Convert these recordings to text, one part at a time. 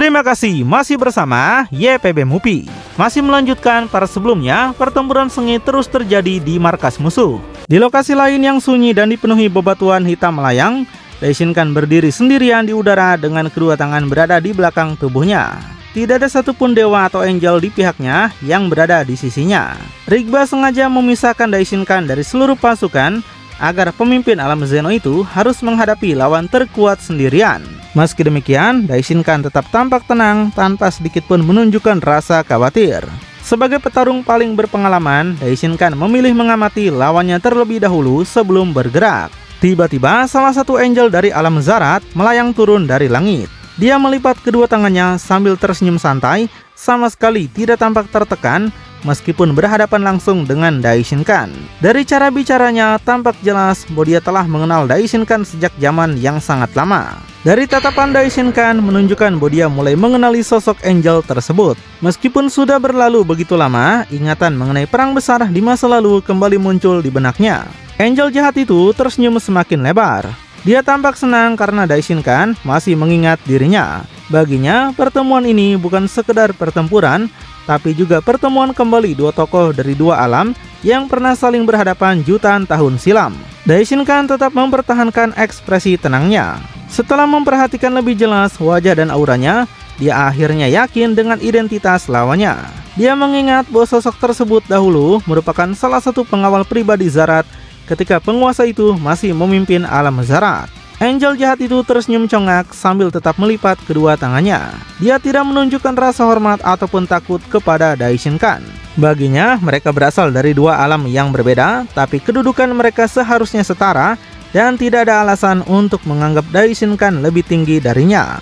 Terima kasih masih bersama YPB Movie. Masih melanjutkan para sebelumnya, pertempuran sengit terus terjadi di markas musuh. Di lokasi lain yang sunyi dan dipenuhi bebatuan hitam melayang, Daishin-kan berdiri sendirian di udara dengan kedua tangan berada di belakang tubuhnya. Tidak ada satupun dewa atau angel di pihaknya yang berada di sisinya. Rigba sengaja memisahkan Daishin-kan dari seluruh pasukan agar pemimpin alam Zeno itu harus menghadapi lawan terkuat sendirian. Meski demikian, Daishin-kan tetap tampak tenang tanpa sedikit pun menunjukkan rasa khawatir. Sebagai petarung paling berpengalaman, Daishin-kan memilih mengamati lawannya terlebih dahulu sebelum bergerak. Tiba-tiba salah satu angel dari alam Zarat melayang turun dari langit. Dia melipat kedua tangannya sambil tersenyum santai, sama sekali tidak tampak tertekan meskipun berhadapan langsung dengan Daishin-kan. Dari cara bicaranya tampak jelas bahwa dia telah mengenal Daishin-kan sejak zaman yang sangat lama. Dari tatapan Daishin-kan menunjukkan bahwa dia mulai mengenali sosok angel tersebut. Meskipun sudah berlalu begitu lama, ingatan mengenai perang besar di masa lalu kembali muncul di benaknya. Angel jahat itu tersenyum semakin lebar. Dia tampak senang karena Daishin-kan masih mengingat dirinya. Baginya, pertemuan ini bukan sekedar pertempuran, tapi juga pertemuan kembali dua tokoh dari dua alam yang pernah saling berhadapan jutaan tahun silam. Daishin-kan tetap mempertahankan ekspresi tenangnya. Setelah memperhatikan lebih jelas wajah dan auranya, dia akhirnya yakin dengan identitas lawannya. Dia mengingat bahwa sosok tersebut dahulu merupakan salah satu pengawal pribadi Zarat ketika penguasa itu masih memimpin alam Zarat. Angel jahat itu tersenyum congak sambil tetap melipat kedua tangannya. Dia tidak menunjukkan rasa hormat ataupun takut kepada Daishin-kan. Baginya, mereka berasal dari dua alam yang berbeda, tapi kedudukan mereka seharusnya setara dan tidak ada alasan untuk menganggap Daishin-kan lebih tinggi darinya.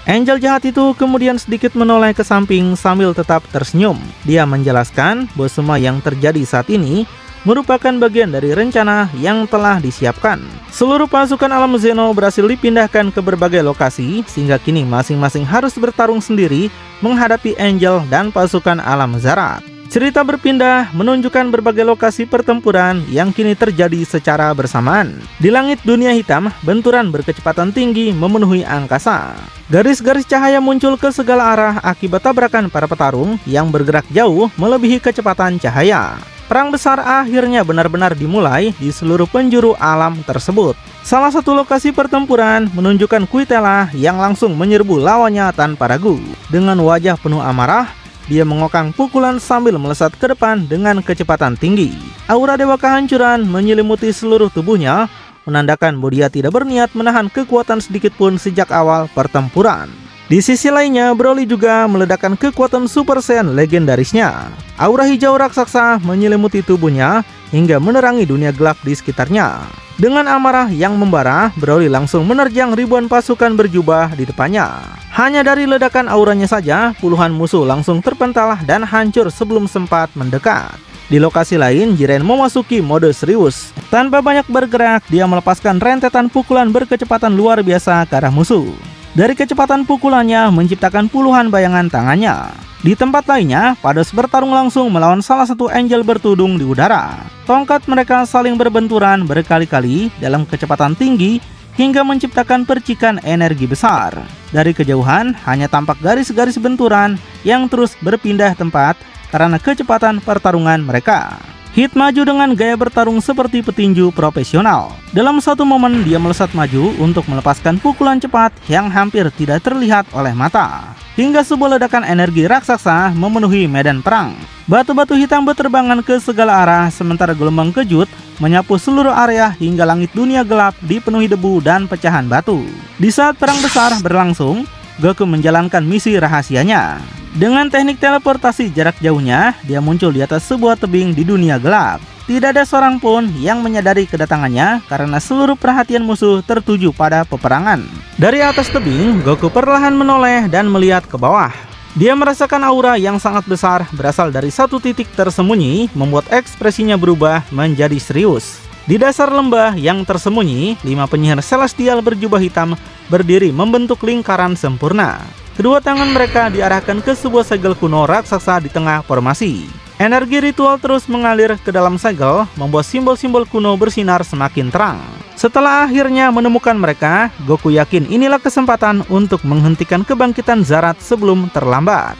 Angel jahat itu kemudian sedikit menoleh ke samping sambil tetap tersenyum. Dia menjelaskan bahwa semua yang terjadi saat ini merupakan bagian dari rencana yang telah disiapkan. Seluruh pasukan alam Zeno berhasil dipindahkan ke berbagai lokasi, sehingga kini masing-masing harus bertarung sendiri menghadapi Angel dan pasukan alam Zarat. Cerita berpindah menunjukkan berbagai lokasi pertempuran yang kini terjadi secara bersamaan. Di langit dunia hitam, benturan berkecepatan tinggi memenuhi angkasa. Garis-garis cahaya muncul ke segala arah akibat tabrakan para petarung yang bergerak jauh melebihi kecepatan cahaya. Perang besar akhirnya benar-benar dimulai di seluruh penjuru alam tersebut. Salah satu lokasi pertempuran menunjukkan Kuitela yang langsung menyerbu lawannya tanpa ragu. Dengan wajah penuh amarah, dia mengokang pukulan sambil melesat ke depan dengan kecepatan tinggi. Aura dewa kehancuran menyelimuti seluruh tubuhnya, menandakan bahwa dia tidak berniat menahan kekuatan sedikit pun sejak awal pertempuran. Di sisi lainnya, Broly juga meledakkan kekuatan Super Saiyan legendarisnya. Aura hijau raksasa menyelimuti tubuhnya hingga menerangi dunia gelap di sekitarnya. Dengan amarah yang membara, Broly langsung menerjang ribuan pasukan berjubah di depannya. Hanya dari ledakan auranya saja, puluhan musuh langsung terpental dan hancur sebelum sempat mendekat. Di lokasi lain, Jiren memasuki mode serius. Tanpa banyak bergerak, dia melepaskan rentetan pukulan berkecepatan luar biasa ke arah musuh. Dari kecepatan pukulannya menciptakan puluhan bayangan tangannya. Di tempat lainnya, Pados bertarung langsung melawan salah satu angel bertudung di udara. Tongkat mereka saling berbenturan berkali-kali dalam kecepatan tinggi hingga menciptakan percikan energi besar. Dari kejauhan, hanya tampak garis-garis benturan yang terus berpindah tempat karena kecepatan pertarungan mereka. Hit maju dengan gaya bertarung seperti petinju profesional. Dalam satu momen dia melesat maju untuk melepaskan pukulan cepat yang hampir tidak terlihat oleh mata. Hingga sebuah ledakan energi raksasa memenuhi medan perang. Batu-batu hitam berterbangan ke segala arah sementara gelombang kejut menyapu seluruh area hingga langit dunia gelap dipenuhi debu dan pecahan batu. Di saat perang besar berlangsung, Goku menjalankan misi rahasianya. Dengan teknik teleportasi jarak jauhnya, dia muncul di atas sebuah tebing di dunia gelap. Tidak ada seorang pun yang menyadari kedatangannya karena seluruh perhatian musuh tertuju pada peperangan. Dari atas tebing, Goku perlahan menoleh dan melihat ke bawah. Dia merasakan aura yang sangat besar berasal dari satu titik tersembunyi, membuat ekspresinya berubah menjadi serius. Di dasar lembah yang tersembunyi, 5 penyihir celestial berjubah hitam berdiri membentuk lingkaran sempurna. Kedua tangan mereka diarahkan ke sebuah segel kuno raksasa di tengah formasi. Energi ritual terus mengalir ke dalam segel, membuat simbol-simbol kuno bersinar semakin terang. Setelah akhirnya menemukan mereka, Goku yakin inilah kesempatan untuk menghentikan kebangkitan Zarat sebelum terlambat.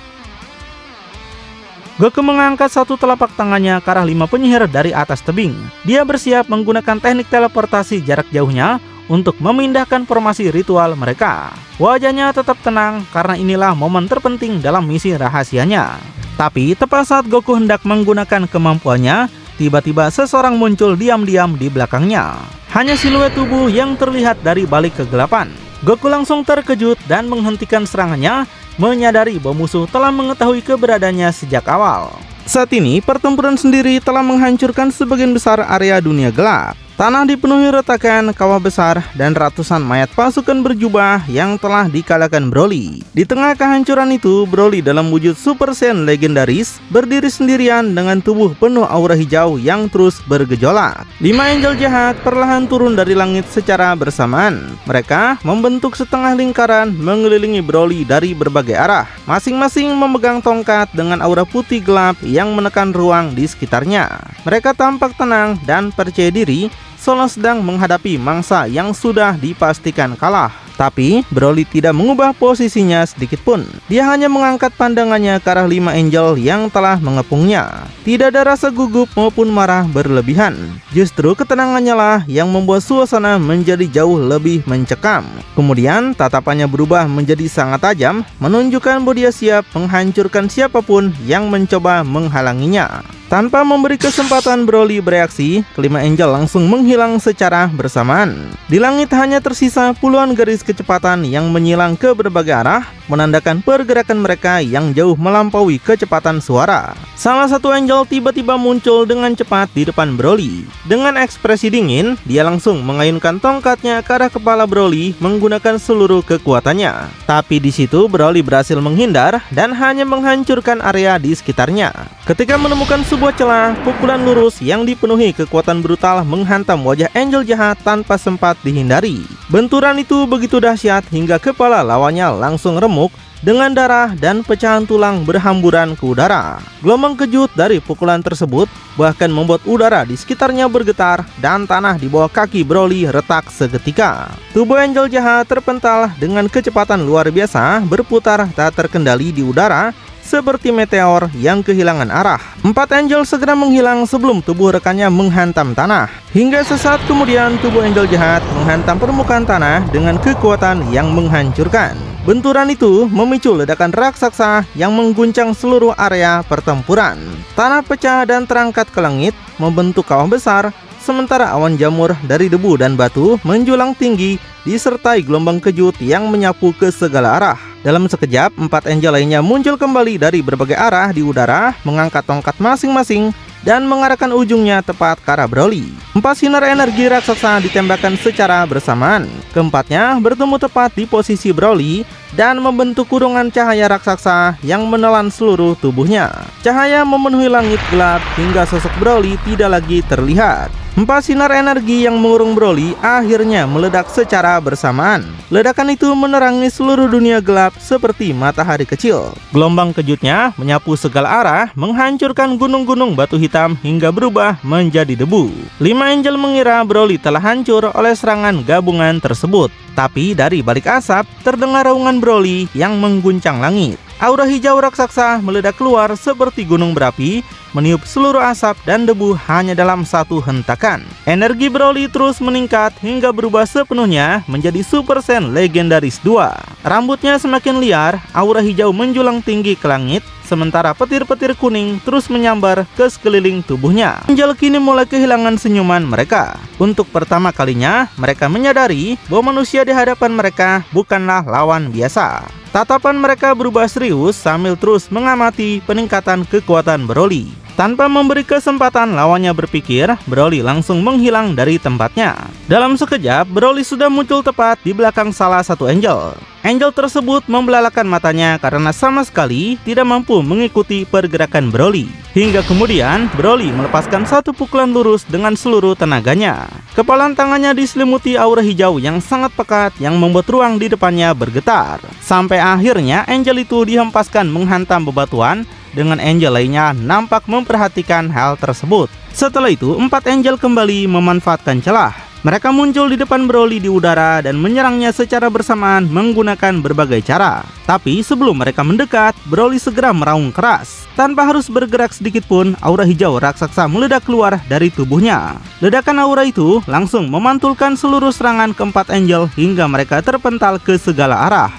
Goku mengangkat satu telapak tangannya ke arah 5 penyihir dari atas tebing. Dia bersiap menggunakan teknik teleportasi jarak jauhnya untuk memindahkan formasi ritual mereka. Wajahnya tetap tenang karena inilah momen terpenting dalam misi rahasianya. Tapi tepat saat Goku hendak menggunakan kemampuannya, tiba-tiba seseorang muncul diam-diam di belakangnya. Hanya siluet tubuh yang terlihat dari balik kegelapan. Goku langsung terkejut dan menghentikan serangannya, menyadari bahwa musuh telah mengetahui keberadaannya sejak awal. Saat ini, pertempuran sendiri telah menghancurkan sebagian besar area dunia gelap. Tanah dipenuhi retakan, kawah besar, dan ratusan mayat pasukan berjubah yang telah dikalahkan Broly. Di tengah kehancuran itu, Broly dalam wujud Super Saiyan legendaris berdiri sendirian dengan tubuh penuh aura hijau yang terus bergejolak. 5 angel jahat perlahan turun dari langit secara bersamaan. Mereka membentuk setengah lingkaran mengelilingi Broly dari berbagai arah. Masing-masing memegang tongkat dengan aura putih gelap yang menekan ruang di sekitarnya. Mereka tampak tenang dan percaya diri, seolah sedang menghadapi mangsa yang sudah dipastikan kalah. Tapi Broly tidak mengubah posisinya sedikit pun. Dia hanya mengangkat pandangannya ke arah 5 angel yang telah mengepungnya. Tidak ada rasa gugup maupun marah berlebihan. Justru ketenangannya lah yang membuat suasana menjadi jauh lebih mencekam. Kemudian tatapannya berubah menjadi sangat tajam, menunjukkan bahwa dia siap menghancurkan siapapun yang mencoba menghalanginya. Tanpa memberi kesempatan Broly bereaksi, kelima angel langsung menghilang secara bersamaan. Di langit hanya tersisa puluhan garis kecepatan yang menyilang ke berbagai arah, menandakan pergerakan mereka yang jauh melampaui kecepatan suara. Salah satu angel tiba-tiba muncul dengan cepat di depan Broly. Dengan ekspresi dingin, dia langsung mengayunkan tongkatnya ke arah kepala Broly menggunakan seluruh kekuatannya. Tapi di situ Broly berhasil menghindar dan hanya menghancurkan area di sekitarnya. Ketika menemukan sebuah celah, pukulan lurus yang dipenuhi kekuatan brutal menghantam wajah angel jahat tanpa sempat dihindari. Benturan itu begitu dahsyat hingga kepala lawannya langsung remuk dengan darah dan pecahan tulang berhamburan ke udara. Gelombang kejut dari pukulan tersebut bahkan membuat udara di sekitarnya bergetar dan tanah di bawah kaki Broly retak seketika. Tubuh angel jahat terpental dengan kecepatan luar biasa, berputar tak terkendali di udara seperti meteor yang kehilangan arah. 4 angel segera menghilang sebelum tubuh rekannya menghantam tanah. Hingga sesaat kemudian tubuh angel jahat menghantam permukaan tanah dengan kekuatan yang menghancurkan. Benturan itu memicu ledakan raksasa yang mengguncang seluruh area pertempuran. Tanah pecah dan terangkat ke langit, membentuk kawah besar, sementara awan jamur dari debu dan batu menjulang tinggi disertai gelombang kejut yang menyapu ke segala arah. Dalam sekejap, 4 angel lainnya muncul kembali dari berbagai arah di udara, mengangkat tongkat masing-masing dan mengarahkan ujungnya tepat ke arah Broly. 4 sinar energi raksasa ditembakkan secara bersamaan. Keempatnya bertemu tepat di posisi Broly dan membentuk kurungan cahaya raksasa yang menelan seluruh tubuhnya. Cahaya memenuhi langit gelap hingga sosok Broly tidak lagi terlihat. 4 sinar energi yang mengurung Broly akhirnya meledak secara bersamaan. Ledakan itu menerangi seluruh dunia gelap seperti matahari kecil. Gelombang kejutnya menyapu segala arah, menghancurkan gunung-gunung batu hitam hingga berubah menjadi debu. 5 angel mengira Broly telah hancur oleh serangan gabungan tersebut. Tapi dari balik asap terdengar raungan Broly yang mengguncang langit. Aura hijau raksasa meledak keluar seperti gunung berapi, meniup seluruh asap dan debu hanya dalam satu hentakan. Energi Broly terus meningkat hingga berubah sepenuhnya menjadi Super Saiyan Legendaris 2. Rambutnya semakin liar, aura hijau menjulang tinggi ke langit, sementara petir-petir kuning terus menyambar ke sekeliling tubuhnya. Angel kini mulai kehilangan senyuman mereka. Untuk pertama kalinya, mereka menyadari bahwa manusia di hadapan mereka bukanlah lawan biasa. Tatapan mereka berubah serius sambil terus mengamati peningkatan kekuatan Broly. Tanpa memberi kesempatan lawannya berpikir, Broly langsung menghilang dari tempatnya. Dalam sekejap, Broly sudah muncul tepat di belakang salah satu angel. Angel tersebut membelalakan matanya karena sama sekali tidak mampu mengikuti pergerakan Broly. Hingga kemudian, Broly melepaskan satu pukulan lurus dengan seluruh tenaganya. Kepalan tangannya diselimuti aura hijau yang sangat pekat yang membuat ruang di depannya bergetar. Sampai akhirnya angel itu dihempaskan menghantam bebatuan, dengan angel lainnya nampak memperhatikan hal tersebut. Setelah itu, 4 angel kembali memanfaatkan celah. Mereka muncul di depan Broly di udara dan menyerangnya secara bersamaan menggunakan berbagai cara. Tapi sebelum mereka mendekat, Broly segera meraung keras. Tanpa harus bergerak sedikit pun, aura hijau raksasa meledak keluar dari tubuhnya. Ledakan aura itu langsung memantulkan seluruh serangan keempat Angel hingga mereka terpental ke segala arah.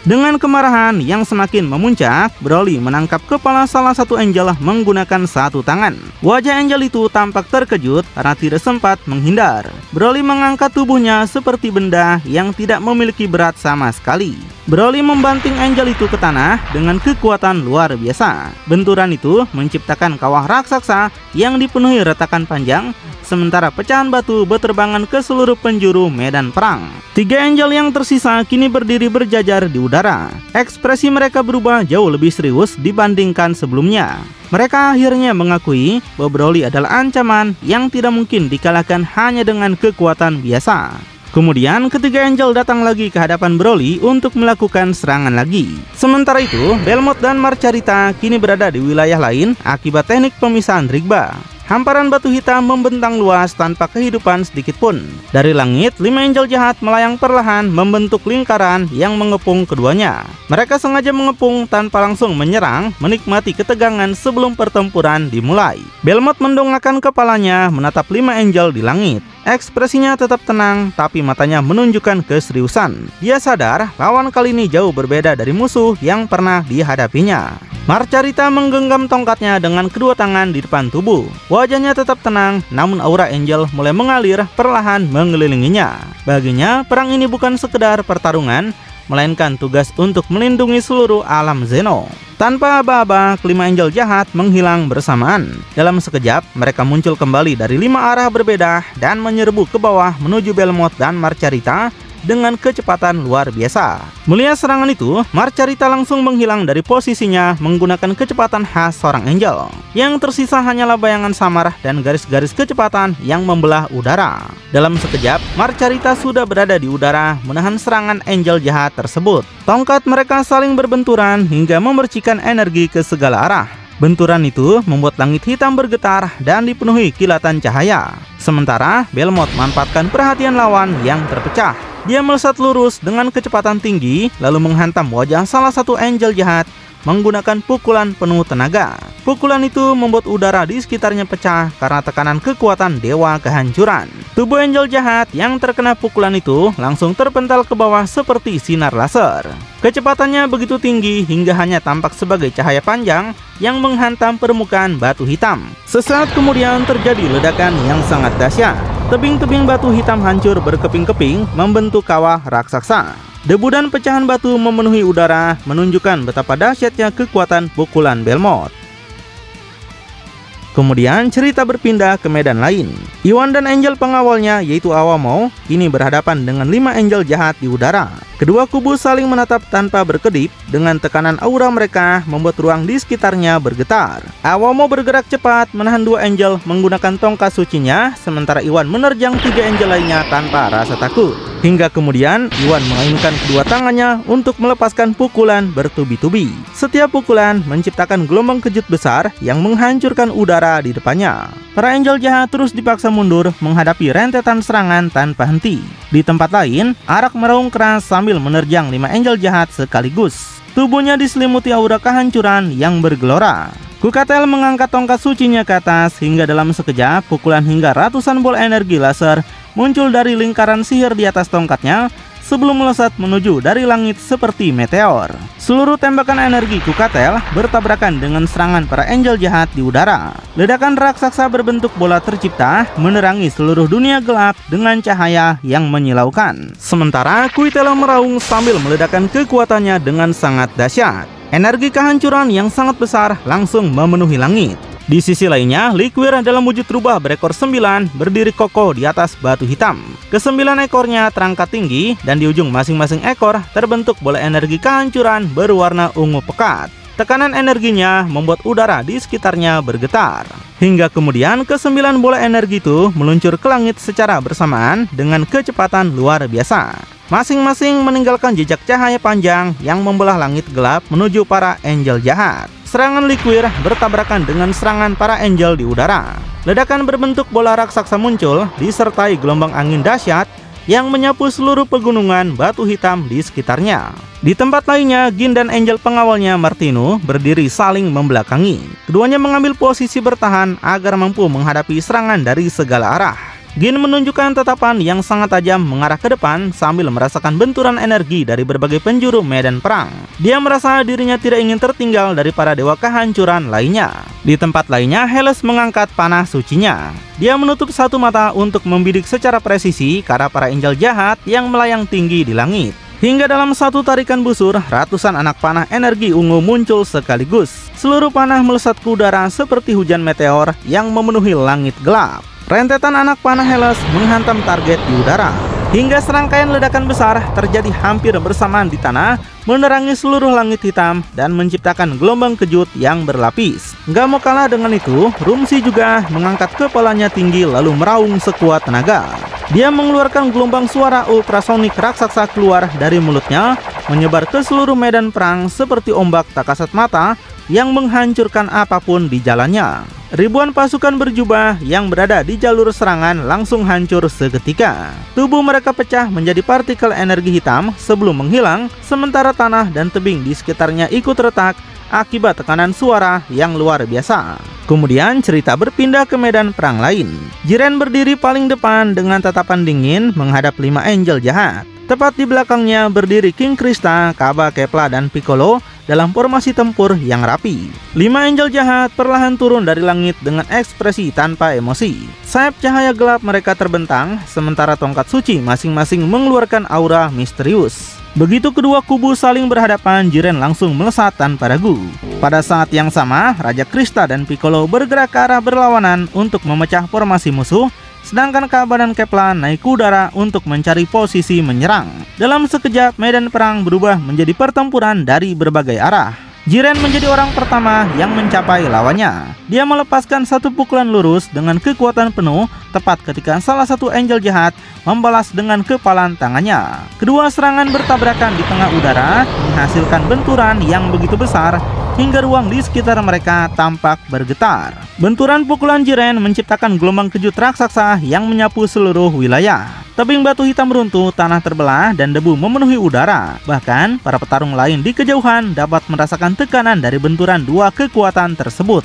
Dengan kemarahan yang semakin memuncak, Broly menangkap kepala salah satu Angel menggunakan satu tangan. Wajah Angel itu tampak terkejut karena tidak sempat menghindar. Broly mengangkat tubuhnya seperti benda yang tidak memiliki berat sama sekali. Broly membanting Angel itu ke tanah dengan kekuatan luar biasa. Benturan itu menciptakan kawah raksasa yang dipenuhi retakan panjang, sementara pecahan batu berterbangan ke seluruh penjuru medan perang. 3 Angel yang tersisa kini berdiri berjajar di udara. Ekspresi mereka berubah jauh lebih serius dibandingkan sebelumnya. Mereka akhirnya mengakui bahwa Broly adalah ancaman yang tidak mungkin dikalahkan hanya dengan kekuatan biasa. Kemudian ketiga Angel datang lagi ke hadapan Broly untuk melakukan serangan lagi. Sementara itu, Belmont dan Marcarita kini berada di wilayah lain akibat teknik pemisahan Rigba. Hamparan batu hitam membentang luas tanpa kehidupan sedikit pun. Dari langit, 5 Angel jahat melayang perlahan membentuk lingkaran yang mengepung keduanya. Mereka sengaja mengepung tanpa langsung menyerang, menikmati ketegangan sebelum pertempuran dimulai. Belmont mendongakkan kepalanya menatap 5 Angel di langit. Ekspresinya tetap tenang, tapi matanya menunjukkan keseriusan. Dia sadar lawan kali ini jauh berbeda dari musuh yang pernah dihadapinya. Marcarita menggenggam tongkatnya dengan kedua tangan di depan tubuh. Wajahnya tetap tenang, namun aura Angel mulai mengalir perlahan mengelilinginya. Baginya, perang ini bukan sekedar pertarungan, melainkan tugas untuk melindungi seluruh alam Zeno. Tanpa aba-aba, 5 Angel jahat menghilang bersamaan. Dalam sekejap, mereka muncul kembali dari 5 arah berbeda dan menyerbu ke bawah menuju Belmont dan Marcarita dengan kecepatan luar biasa. Melihat serangan itu, Marcarita langsung menghilang dari posisinya menggunakan kecepatan khas seorang Angel. Yang tersisa hanyalah bayangan samar dan garis-garis kecepatan yang membelah udara. Dalam sekejap, Marcarita sudah berada di udara menahan serangan Angel jahat tersebut. Tongkat mereka saling berbenturan hingga memercikan energi ke segala arah. Benturan itu membuat langit hitam bergetar dan dipenuhi kilatan cahaya. Sementara Belmont memanfaatkan perhatian lawan yang terpecah. Dia melesat lurus dengan kecepatan tinggi lalu menghantam wajah salah satu Angel jahat menggunakan pukulan penuh tenaga. Pukulan itu membuat udara di sekitarnya pecah karena tekanan kekuatan dewa kehancuran. Tubuh Angel jahat yang terkena pukulan itu langsung terpental ke bawah seperti sinar laser. Kecepatannya begitu tinggi hingga hanya tampak sebagai cahaya panjang yang menghantam permukaan batu hitam. Sesaat kemudian terjadi ledakan yang sangat dahsyat. Tebing-tebing batu hitam hancur berkeping-keping membentuk kawah raksasa. Debu dan pecahan batu memenuhi udara menunjukkan betapa dahsyatnya kekuatan pukulan Belmont. Kemudian cerita berpindah ke medan lain. Iwan dan Angel pengawalnya yaitu Awamo kini berhadapan dengan 5 Angel jahat di udara. Kedua kubu saling menatap tanpa berkedip. Dengan tekanan aura mereka membuat ruang di sekitarnya bergetar. Awamo bergerak cepat menahan 2 Angel menggunakan tongkat sucinya, sementara Iwan menerjang 3 Angel lainnya tanpa rasa takut. Hingga kemudian Iwan mengayunkan kedua tangannya untuk melepaskan pukulan bertubi-tubi. Setiap pukulan menciptakan gelombang kejut besar yang menghancurkan udara di depannya. Para Angel jahat terus dipaksa mundur menghadapi rentetan serangan tanpa henti. Di tempat lain, Arak meraung keras sambil menerjang 5 Angel jahat sekaligus. Tubuhnya diselimuti aura kehancuran yang bergelora. Kukatel mengangkat tongkat sucinya ke atas hingga dalam sekejap pukulan hingga ratusan bola energi laser muncul dari lingkaran sihir di atas tongkatnya sebelum melesat menuju dari langit seperti meteor. Seluruh tembakan energi Kukatel bertabrakan dengan serangan para Angel jahat di udara. Ledakan raksasa berbentuk bola tercipta menerangi seluruh dunia gelap dengan cahaya yang menyilaukan. Sementara Kuitel meraung sambil meledakkan kekuatannya dengan sangat dahsyat. Energi kehancuran yang sangat besar langsung memenuhi langit. Di sisi lainnya, Liquir dalam wujud rubah berekor 9 berdiri kokoh di atas batu hitam. Ke-9 ekornya terangkat tinggi dan di ujung masing-masing ekor terbentuk bola energi kehancuran berwarna ungu pekat. Tekanan energinya membuat udara di sekitarnya bergetar. Hingga kemudian ke-9 bola energi itu meluncur ke langit secara bersamaan dengan kecepatan luar biasa. Masing-masing meninggalkan jejak cahaya panjang yang membelah langit gelap menuju para angel jahat. Serangan liquid bertabrakan dengan serangan para angel di udara. Ledakan berbentuk bola raksasa muncul disertai gelombang angin dahsyat yang menyapu seluruh pegunungan batu hitam di sekitarnya. Di tempat lainnya, Gin dan angel pengawalnya Martino berdiri saling membelakangi. Keduanya mengambil posisi bertahan agar mampu menghadapi serangan dari segala arah. Gin menunjukkan tatapan yang sangat tajam mengarah ke depan sambil merasakan benturan energi dari berbagai penjuru medan perang. Dia merasa dirinya tidak ingin tertinggal dari para dewa kehancuran lainnya. Di tempat lainnya, Helios mengangkat panah sucinya. Dia menutup satu mata untuk membidik secara presisi ke arah para angel jahat yang melayang tinggi di langit. Hingga dalam satu tarikan busur, ratusan anak panah energi ungu muncul sekaligus. Seluruh panah melesat ke udara seperti hujan meteor yang memenuhi langit gelap. Rentetan anak panah Helios menghantam target di udara. Hingga serangkaian ledakan besar terjadi hampir bersamaan di tanah, menerangi seluruh langit hitam dan menciptakan gelombang kejut yang berlapis. Gak mau kalah dengan itu, Rumsi juga mengangkat kepalanya tinggi lalu meraung sekuat tenaga. Dia mengeluarkan gelombang suara ultrasonik raksasa keluar dari mulutnya, menyebar ke seluruh medan perang seperti ombak tak kasat mata yang menghancurkan apapun di jalannya. Ribuan pasukan berjubah yang berada di jalur serangan langsung hancur seketika. Tubuh mereka pecah menjadi partikel energi hitam sebelum menghilang, sementara tanah dan tebing di sekitarnya ikut retak akibat tekanan suara yang luar biasa. Kemudian cerita berpindah ke medan perang lain. Jiren berdiri paling depan dengan tatapan dingin menghadap 5 angel jahat. Tepat di belakangnya berdiri King Krista, Kaba, Kepla, dan Piccolo dalam formasi tempur yang rapi. 5 angel jahat perlahan turun dari langit dengan ekspresi tanpa emosi. Sayap cahaya gelap mereka terbentang, sementara tongkat suci masing-masing mengeluarkan aura misterius. Begitu kedua kubu saling berhadapan, Jiren langsung melesat tanpa ragu. Pada saat yang sama, Raja Krista dan Piccolo bergerak ke arah berlawanan untuk memecah formasi musuh, sedangkan Kaba dan Kepla naik ke udara untuk mencari posisi menyerang. Dalam sekejap, medan perang berubah menjadi pertempuran dari berbagai arah. Jiren menjadi orang pertama yang mencapai lawannya. Dia melepaskan satu pukulan lurus dengan kekuatan penuh tepat ketika salah satu angel jahat membalas dengan kepalan tangannya. Kedua serangan bertabrakan di tengah udara, menghasilkan benturan yang begitu besar hingga ruang di sekitar mereka tampak bergetar. Benturan pukulan Jiren menciptakan gelombang kejut raksasa yang menyapu seluruh wilayah. Tebing batu hitam runtuh, tanah terbelah, dan debu memenuhi udara. Bahkan, para petarung lain di kejauhan dapat merasakan tekanan dari benturan dua kekuatan tersebut.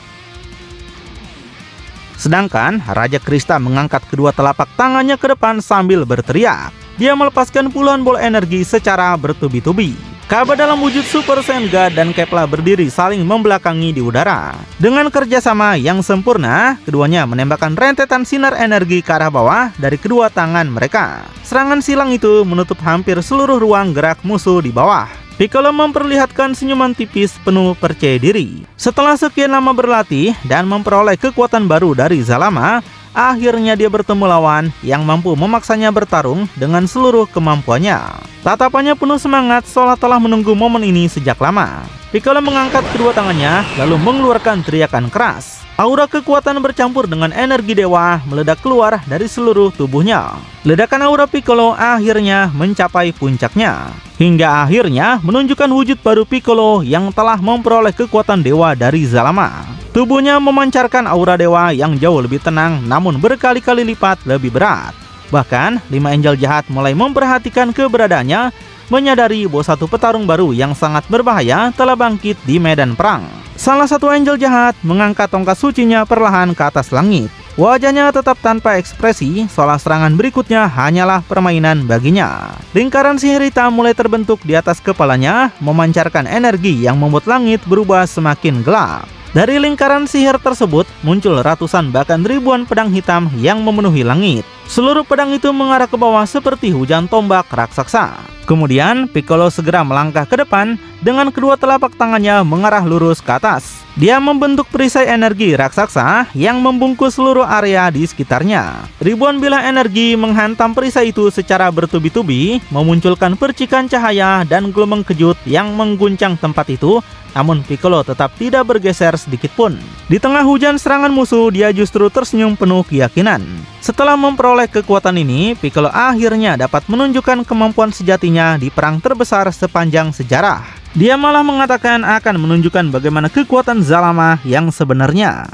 Sedangkan, Raja Krista mengangkat kedua telapak tangannya ke depan sambil berteriak. Dia melepaskan puluhan bola energi secara bertubi-tubi. Kaba dalam wujud Super Saiyan God dan Kepla berdiri saling membelakangi di udara. Dengan kerjasama yang sempurna, keduanya menembakkan rentetan sinar energi ke arah bawah dari kedua tangan mereka. Serangan silang itu menutup hampir seluruh ruang gerak musuh di bawah. Piccolo memperlihatkan senyuman tipis penuh percaya diri. Setelah sekian lama berlatih dan memperoleh kekuatan baru dari Zalama, akhirnya dia bertemu lawan yang mampu memaksanya bertarung dengan seluruh kemampuannya. Tatapannya penuh semangat seolah telah menunggu momen ini sejak lama. Piccolo mengangkat kedua tangannya lalu mengeluarkan teriakan keras. Aura kekuatan bercampur dengan energi dewa meledak keluar dari seluruh tubuhnya. Ledakan aura Piccolo akhirnya mencapai puncaknya, hingga akhirnya menunjukkan wujud baru Piccolo yang telah memperoleh kekuatan dewa dari Zalama. Tubuhnya memancarkan aura dewa yang jauh lebih tenang namun berkali-kali lipat lebih berat. Bahkan, 5 angel jahat mulai memperhatikan keberadaannya, menyadari bahwa satu petarung baru yang sangat berbahaya telah bangkit di medan perang. Salah satu angel jahat mengangkat tongkat sucinya perlahan ke atas langit. Wajahnya tetap tanpa ekspresi, seolah serangan berikutnya hanyalah permainan baginya. Lingkaran sihir hitam mulai terbentuk di atas kepalanya, memancarkan energi yang membuat langit berubah semakin gelap. Dari lingkaran sihir tersebut muncul ratusan bahkan ribuan pedang hitam yang memenuhi langit. Seluruh pedang itu mengarah ke bawah seperti hujan tombak raksasa. Kemudian Piccolo segera melangkah ke depan dengan kedua telapak tangannya mengarah lurus ke atas. Dia membentuk perisai energi raksasa yang membungkus seluruh area di sekitarnya. Ribuan bilah energi menghantam perisai itu secara bertubi-tubi, memunculkan percikan cahaya dan gelombang kejut yang mengguncang tempat itu namun Piccolo tetap tidak bergeser sedikit pun. Di tengah hujan serangan musuh, dia justru tersenyum penuh keyakinan. Setelah memperoleh kekuatan ini, Piccolo akhirnya dapat menunjukkan kemampuan sejatinya di perang terbesar sepanjang sejarah. Dia malah mengatakan akan menunjukkan bagaimana kekuatan Zalama yang sebenarnya.